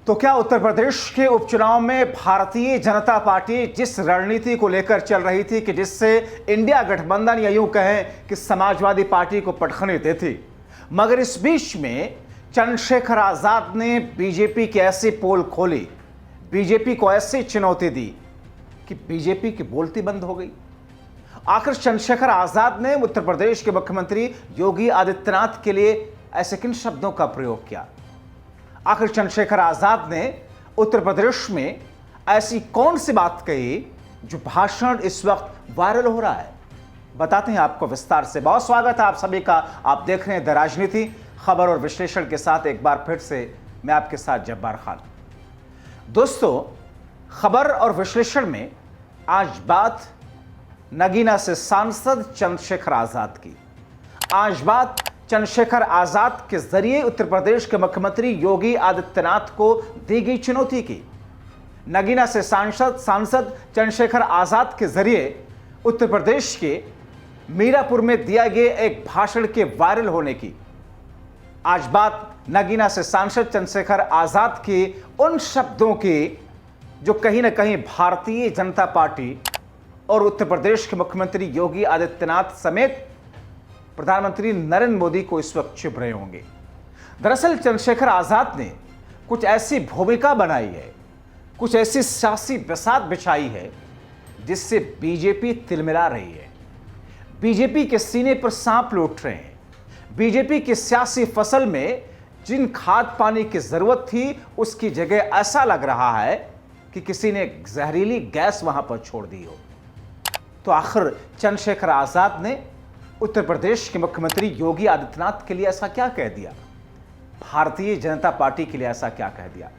तो क्या उत्तर प्रदेश के उपचुनाव में भारतीय जनता पार्टी जिस रणनीति को लेकर चल रही थी कि जिससे इंडिया गठबंधन या यूं कहें कि समाजवादी पार्टी को पटखनी दी थी, मगर इस बीच में चंद्रशेखर आजाद ने बीजेपी की ऐसी पोल खोली, बीजेपी को ऐसी चुनौती दी कि बीजेपी की बोलती बंद हो गई। आखिर चंद्रशेखर आजाद ने उत्तर प्रदेश के मुख्यमंत्री योगी आदित्यनाथ के लिए ऐसे किन शब्दों का प्रयोग किया? आखिर चंद्रशेखर आजाद ने उत्तर प्रदेश में ऐसी कौन सी बात कही जो भाषण इस वक्त वायरल हो रहा है? बताते हैं आपको विस्तार से। बहुत स्वागत है आप सभी का। आप देख रहे हैं द राजनीति, खबर और विश्लेषण के साथ एक बार फिर से मैं आपके साथ जब्बार खान। दोस्तों, खबर और विश्लेषण में आज बात नगीना से सांसद चंद्रशेखर आजाद की। आज बात चंद्रशेखर आजाद के जरिए उत्तर प्रदेश के मुख्यमंत्री योगी आदित्यनाथ को दी गई चुनौती की। नगीना से सांसद चंद्रशेखर आजाद के जरिए उत्तर प्रदेश के मीरापुर में दिया गया एक भाषण के वायरल होने की। आज बात नगीना से सांसद चंद्रशेखर आजाद के उन शब्दों की जो कहीं ना कहीं भारतीय जनता पार्टी और उत्तर प्रदेश के मुख्यमंत्री योगी आदित्यनाथ समेत प्रधानमंत्री नरेंद्र मोदी को इस वक्त चुभ रहे होंगे। दरअसल चंद्रशेखर आजाद ने कुछ ऐसी भूमिका बनाई है, कुछ ऐसी सियासी बिसात बिछाई है जिससे बीजेपी तिलमिला रही है। बीजेपी के सीने पर सांप लौट रहे हैं। बीजेपी की सियासी फसल में जिन खाद पानी की जरूरत थी उसकी जगह ऐसा लग रहा है कि किसी ने जहरीली गैस वहां पर छोड़ दी हो। तो आखिर चंद्रशेखर आजाद ने उत्तर प्रदेश के मुख्यमंत्री योगी आदित्यनाथ के लिए ऐसा क्या कह दिया? भारतीय जनता पार्टी के लिए ऐसा क्या कह दिया?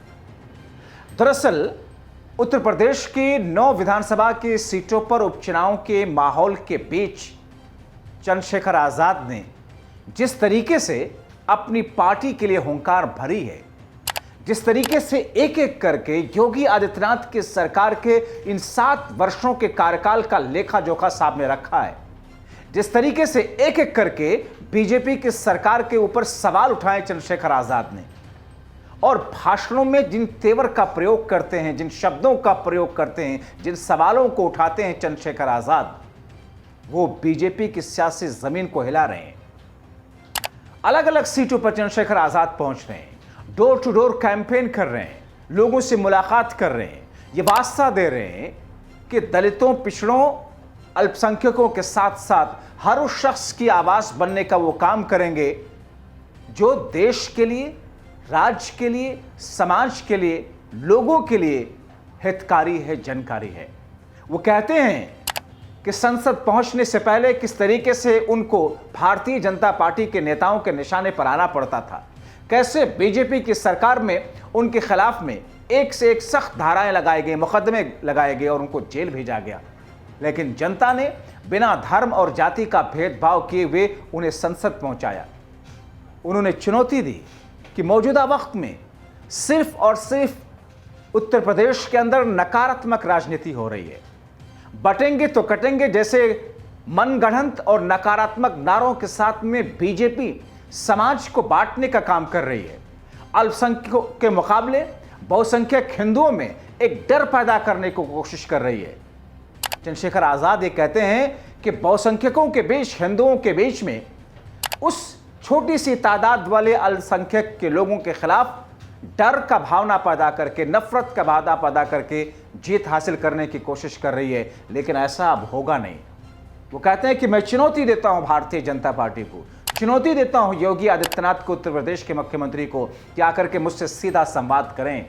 दरअसल उत्तर प्रदेश की 9 विधानसभा की सीटों पर उपचुनाव के माहौल के बीच चंद्रशेखर आजाद ने जिस तरीके से अपनी पार्टी के लिए हुंकार भरी है, जिस तरीके से एक एक करके योगी आदित्यनाथ की सरकार के इन 7 वर्षों के कार्यकाल का लेखा जोखा सामने रखा है, जिस तरीके से एक एक करके बीजेपी की सरकार के ऊपर सवाल उठाए चंद्रशेखर आजाद ने, और भाषणों में जिन तेवर का प्रयोग करते हैं, जिन शब्दों का प्रयोग करते हैं, जिन सवालों को उठाते हैं चंद्रशेखर आजाद, वो बीजेपी की सियासी जमीन को हिला रहे हैं। अलग अलग सीटों पर चंद्रशेखर आजाद पहुंच रहे हैं, डोर टू डोर कैंपेन कर रहे हैं, लोगों से मुलाकात कर रहे हैं, ये वास्ता दे रहे हैं कि दलितों, पिछड़ों, अल्पसंख्यकों के साथ साथ हर उस शख्स की आवाज बनने का वो काम करेंगे जो देश के लिए, राज्य के लिए, समाज के लिए, लोगों के लिए हितकारी है, जनकारी है। वो कहते हैं कि संसद पहुंचने से पहले किस तरीके से उनको भारतीय जनता पार्टी के नेताओं के निशाने पर आना पड़ता था, कैसे बीजेपी की सरकार में उनके खिलाफ में एक से एक सख्त धाराएं लगाई गई, मुकदमे लगाए गए और उनको जेल भेजा गया। लेकिन जनता ने बिना धर्म और जाति का भेदभाव किए हुए उन्हें संसद पहुंचाया। उन्होंने चुनौती दी कि मौजूदा वक्त में सिर्फ और सिर्फ उत्तर प्रदेश के अंदर नकारात्मक राजनीति हो रही है। बटेंगे तो कटेंगे जैसे मनगढ़ंत और नकारात्मक नारों के साथ में बीजेपी समाज को बांटने का काम कर रही है। अल्पसंख्यकों के मुकाबले बहुसंख्यक हिंदुओं में एक डर पैदा करने की कोशिश कर रही है। चंद्रशेखर आजाद ये कहते हैं कि बहुसंख्यकों के बीच, हिंदुओं के बीच में उस छोटी सी तादाद वाले अल्पसंख्यक के लोगों के खिलाफ डर का भावना पैदा करके, नफरत का भावना पैदा करके जीत हासिल करने की कोशिश कर रही है। लेकिन ऐसा अब होगा नहीं। वो कहते हैं कि मैं चुनौती देता हूं भारतीय जनता पार्टी को, चुनौती देता हूं योगी आदित्यनाथ को, उत्तर प्रदेश के मुख्यमंत्री को, कि आकर के मुझसे सीधा संवाद करें।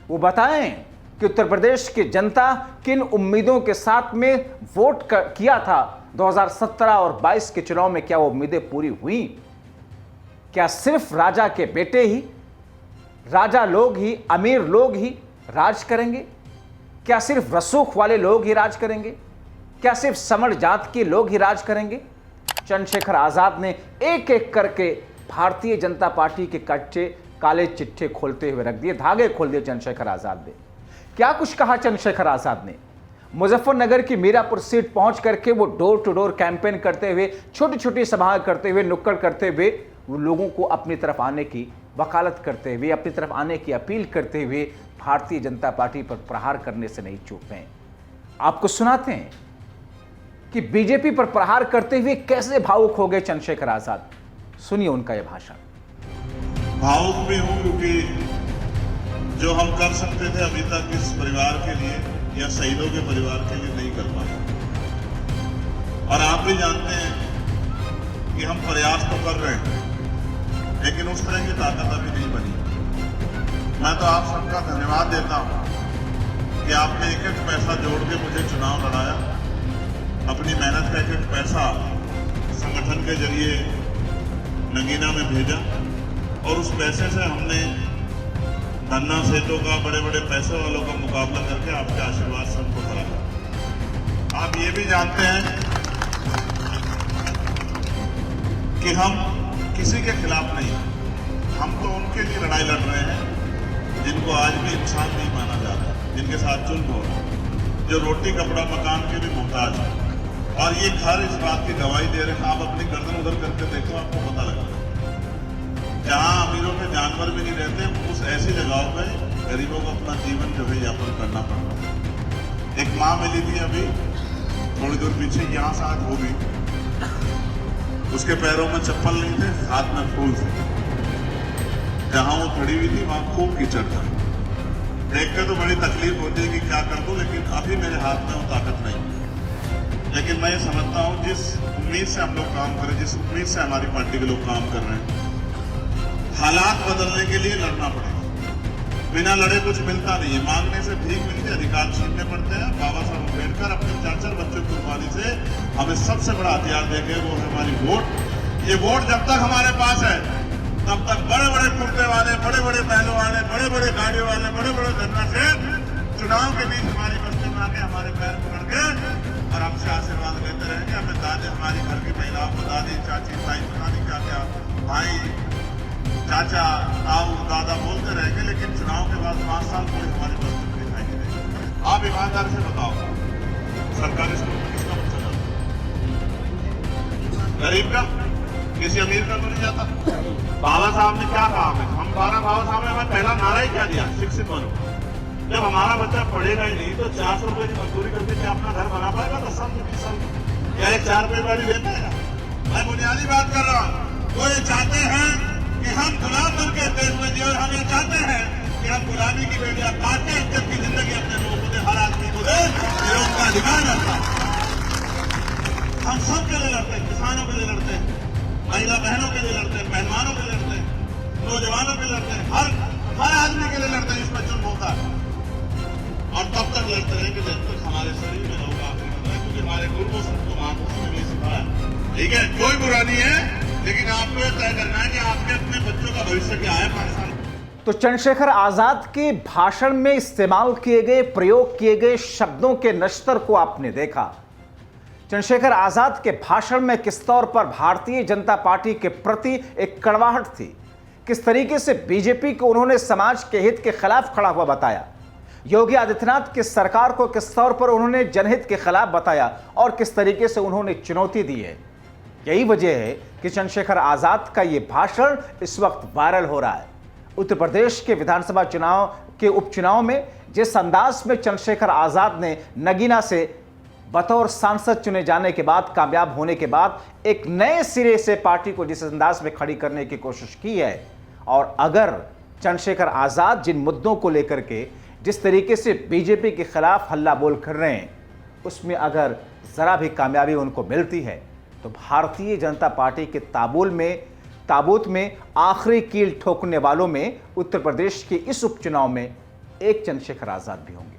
वो बताएं कि उत्तर प्रदेश की जनता किन उम्मीदों के साथ में वोट किया था 2017 और 22 के चुनाव में, क्या वो उम्मीदें पूरी हुई? क्या सिर्फ राजा के बेटे ही, राजा लोग ही, अमीर लोग ही राज करेंगे? क्या सिर्फ रसूख वाले लोग ही राज करेंगे? क्या सिर्फ समर जात के लोग ही राज करेंगे? चंद्रशेखर आजाद ने एक एक करके भारतीय जनता पार्टी के कच्चे काले चिट्ठे खोलते हुए रख दिए, धागे खोल दिए चंद्रशेखर आजाद ने। क्या कुछ कहा चंद्रशेखर आजाद ने? मुजफ्फरनगर की मीरापुर सीट पहुंच करके वो डोर टू डोर कैंपेन करते हुए, छोटी छोटी सभाएं करते हुए, नुक्कड़ करते हुए वो लोगों को अपनी तरफ आने की वकालत करते हुए, अपनी तरफ आने की अपील करते हुए भारतीय जनता पार्टी पर प्रहार करने से नहीं चूके हैं। आपको सुनाते हैं कि बीजेपी पर प्रहार करते हुए कैसे भावुक हो गए चंद्रशेखर आजाद। सुनिए उनका यह भाषण। भावुक भी हूं क्योंकि जो हम कर सकते थे अभी तक इस परिवार के लिए या शहीदों के परिवार के लिए नहीं कर पाए। और आप भी जानते हैं कि हम प्रयास तो कर रहे हैं, लेकिन उस तरह की ताकत अभी नहीं बनी। मैं तो आप सबका धन्यवाद देता हूं कि आपने एक एक पैसा जोड़ के मुझे चुनाव लड़ाया, अपनी मेहनत का एक एक पैसा संगठन के जरिए नगीना में भेजा और उस पैसे से हमने धन्ना सेठों का, बड़े बड़े पैसे वालों का मुकाबला करके आपके आशीर्वाद से हमको हराया। आप ये भी जानते हैं कि हम किसी के खिलाफ नहीं, हम तो उनके लिए लड़ाई लड़ रहे हैं जिनको आज भी इंसान नहीं माना जा रहा, जिनके साथ जुल्म हो रहा है, जो रोटी कपड़ा मकान के भी मोहताज है। और ये घर इस बात की गवाही दे रहे हैं। आप अपनी गर्दन उधर करके देखो, आपको पता लगेगा। जहां अमीरों के जानवर भी नहीं रहते, उस ऐसी जगहों पे गरीबों को अपना जीवन जो है यापन करना पड़ता है। एक माँ मिली थी अभी थोड़ी दूर पीछे, यहाँ साथ हो गई, उसके पैरों में चप्पल नहीं थे, हाथ में फूल थे। जहां वो खड़ी हुई थी वहां खूब कीचड़ था। देख के तो बड़ी तकलीफ होती है कि क्या कर दूं, लेकिन अभी मेरे हाथ में वो ताकत नहीं। लेकिन मैं ये समझता हूँ जिस उम्मीद से हम लोग काम करें, जिस उम्मीद से हमारी पार्टी के लोग काम कर रहे हैं, हालात बदलने के लिए लड़ना पड़ेगा। बिना लड़े कुछ मिलता नहीं है। मांगने से भीख मिलती है, अधिकार छीनने पड़ते हैं। बाबा साहब अम्बेडकर अपने 4 बच्चों की कुर्बानी से हमें सबसे बड़ा हथियार देंगे, वो है हमारी वोट। ये वोट जब तक हमारे पास है तब तक बड़े बड़े कुर्ते वाले, बड़े बड़े पहलों वाले, बड़े बड़े गाड़ी वाले, बड़े बड़े धरना से चुनाव के बीच हमारी बस्ती में आके हमारे पैर पकड़ के और हमसे आशीर्वाद लेते रहेंगे। हमें दादी, हमारी घर की महिलाओं को दादी, चाची, ताई, पता नहीं क्या क्या, भाई, चाचा, ताऊ, दादा बोलते रहेंगे, लेकिन चुनाव के बाद 5 साल कोई हमारी बस्ती में दिखाई नहीं देगा। आप ईमानदार से बताओ, सरकारी स्कूल में किसका बच्चा जाता? गरीब का, किसी अमीर का तो नहीं जाता। बाबा साहब ने क्या कहा हमें? हम 12 बाबा साहब ने हमें पहला नारा ही क्या दिया? शिक्षित बनो। जब हमारा बच्चा पढ़ेगा ही नहीं तो 400 रुपए की मजदूरी करके क्या अपना घर बना पाएगा? 10 साल में 20 साल में क्या एक 4 रुपए वाली ले पाएगा? मैं बुनियादी बात कर रहा हूँ। वो ये चाहते हैं कि हम गुलाम बन के देश में जिए, और हम ये चाहते हैं कि हम गुलामी की बेड़ियां काटे, इज्जत की जिंदगी अपने लोगों को दे, हर आदमी को दे, ये उनका अधिकार रहता है। हम सब के लिए लड़ते हैं, किसानों के लिए लड़ते हैं, महिला बहनों के लिए लड़ते हैं, पहलवानों के लिए लड़ते हैं, नौजवानों के लिए लड़ते हैं, हर आदमी के लिए लड़ते हैं जिसमें जुल्म होता है। और तब तक लड़ते रहेंगे जब तक हमारे शरीर में लोग आखिर होता है, क्योंकि हमारे गुरुओं सबको महापुरुषों ने सिखाया। ठीक है, कोई बुरा नहीं है, लेकिन आपको यह तय करना है कि आपके अपने बच्चों का भविष्य क्या है पाकिस्तान। तो चंद्रशेखर आजाद के भाषण में इस्तेमाल किए गए, प्रयोग किए गए शब्दों के नश्तर को आपने देखा। चंद्रशेखर आजाद के भाषण में किस तौर पर भारतीय जनता पार्टी के प्रति एक कड़वाहट थी, किस तरीके से बीजेपी को उन्होंने समाज के हित के खिलाफ खड़ा हुआ बताया, योगी आदित्यनाथ की सरकार को किस तौर पर उन्होंने जनहित के खिलाफ बताया और किस तरीके से उन्होंने चुनौती दी है। यही वजह है कि चंद्रशेखर आजाद का यह भाषण इस वक्त वायरल हो रहा है। उत्तर प्रदेश के विधानसभा चुनाव के उपचुनाव में जिस अंदाज में चंद्रशेखर आजाद ने नगीना से बतौर सांसद चुने जाने के बाद, कामयाब होने के बाद, एक नए सिरे से पार्टी को जिस अंदाज में खड़ी करने की कोशिश की है, और अगर चंद्रशेखर आजाद जिन मुद्दों को लेकर के जिस तरीके से बीजेपी के खिलाफ हल्ला बोल कर रहे हैं, उसमें अगर जरा भी कामयाबी उनको मिलती है तो भारतीय जनता पार्टी के ताबूत में आखिरी कील ठोकने वालों में उत्तर प्रदेश के इस उपचुनाव में एक चंद्रशेखर आजाद भी होंगे।